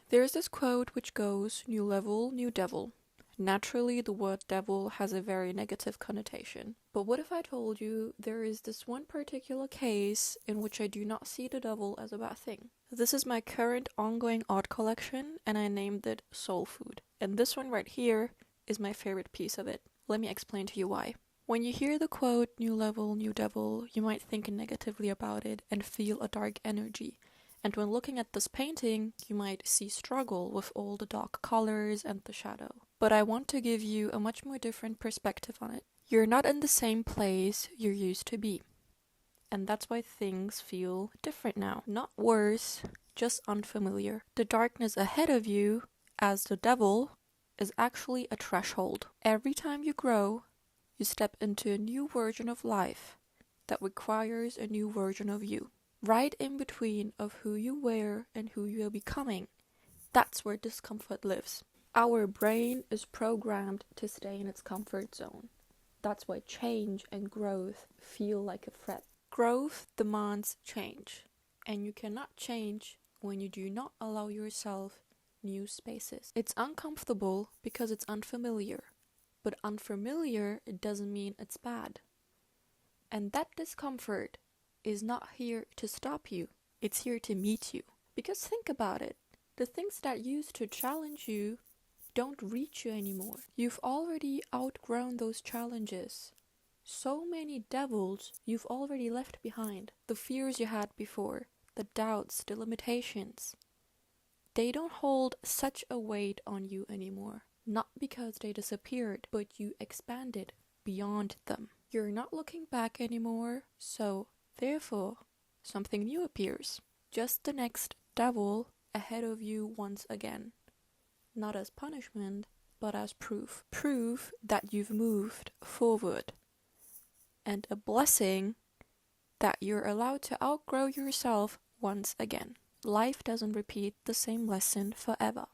There's this quote which goes, "New level, new devil." Naturally, the word devil has a very negative connotation. But what if I told you there is this one particular case in which I do not see the devil as a bad thing? This is my current ongoing art collection, and I named it Soul Food. And this one right here is my favorite piece of it. Let me explain to you why. When you hear the quote, "New level, new devil," you might think negatively about it and feel a dark energy. And when looking at this painting, you might see struggle with all the dark colors and the shadow. But I want to give you a much more different perspective on it. You're not in the same place you used to be. And that's why things feel different now. Not worse, just unfamiliar. The darkness ahead of you, as the devil, is actually a threshold. Every time you grow, you step into a new version of life that requires a new version of you. Right in between of who you were and who you're becoming. That's where discomfort lives. Our brain is programmed to stay in its comfort zone. That's why change and growth feel like a threat. Growth demands change, and you cannot change when you do not allow yourself new spaces. It's uncomfortable because it's unfamiliar, but unfamiliar doesn't mean it's bad. And that discomfort is not here to stop you, it's here to meet you. Because think about it, the things that used to challenge you don't reach you anymore. You've already outgrown those challenges. So many devils you've already left behind. The fears you had before, the doubts, the limitations. They don't hold such a weight on you anymore. Not because they disappeared, but you expanded beyond them. You're not looking back anymore, so therefore, something new appears. Just the next devil ahead of you once again. Not as punishment, but as proof. Proof that you've moved forward. And a blessing that you're allowed to outgrow yourself once again. Life doesn't repeat the same lesson forever.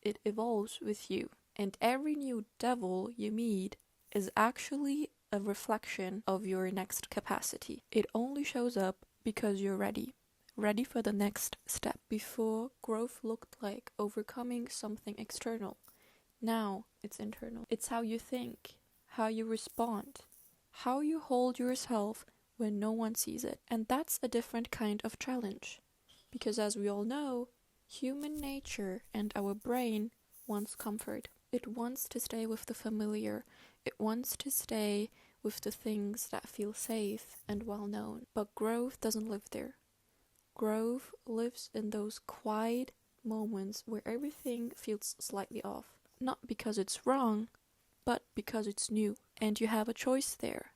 It evolves with you. And every new devil you meet is actually a reflection of your next capacity. It only shows up because you're ready for the next step. Before, growth looked like overcoming something external. Now, it's internal. It's how you think, how you respond, how you hold yourself when no one sees it. And that's a different kind of challenge. Because as we all know, human nature and our brain wants comfort. It wants to stay with the familiar. It wants to stay with the things that feel safe and well known. But growth doesn't live there. Growth lives in those quiet moments where everything feels slightly off. Not because it's wrong, but because it's new. And you have a choice there.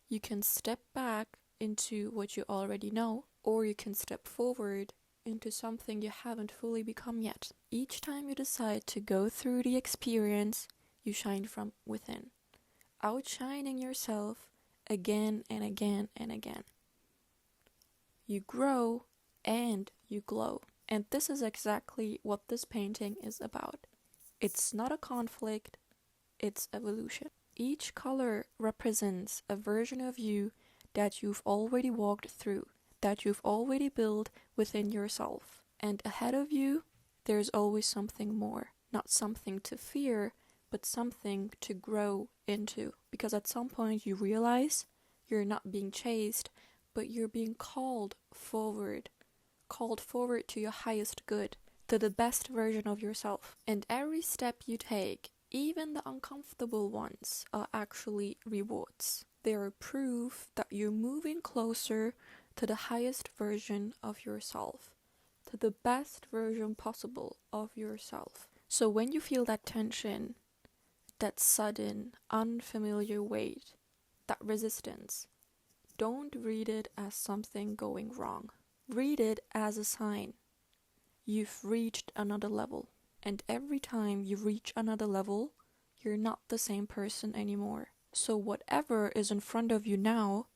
You can step back into what you already know, or you can step forward into something you haven't fully become yet. Each time you decide to go through the experience, you shine from within, outshining yourself again and again and again. You grow and you glow. And this is exactly what this painting is about. It's not a conflict, it's evolution. Each color represents a version of you that you've already walked through, that you've already built within yourself. And ahead of you, there's always something more. Not something to fear, but something to grow into. Because at some point you realize you're not being chased, but you're being called forward to your highest good, to the best version of yourself. And every step you take, even the uncomfortable ones, are actually rewards. They are proof that you're moving closer to the highest version of yourself, to the best version possible of yourself. So when you feel that tension, that sudden, unfamiliar weight, that resistance, don't read it as something going wrong. Read it as a sign. You've reached another level. And every time you reach another level, you're not the same person anymore. So whatever is in front of you now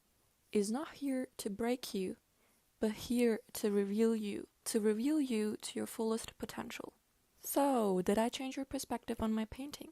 is not here to break you, but here to reveal you to your fullest potential. So, did I change your perspective on my painting?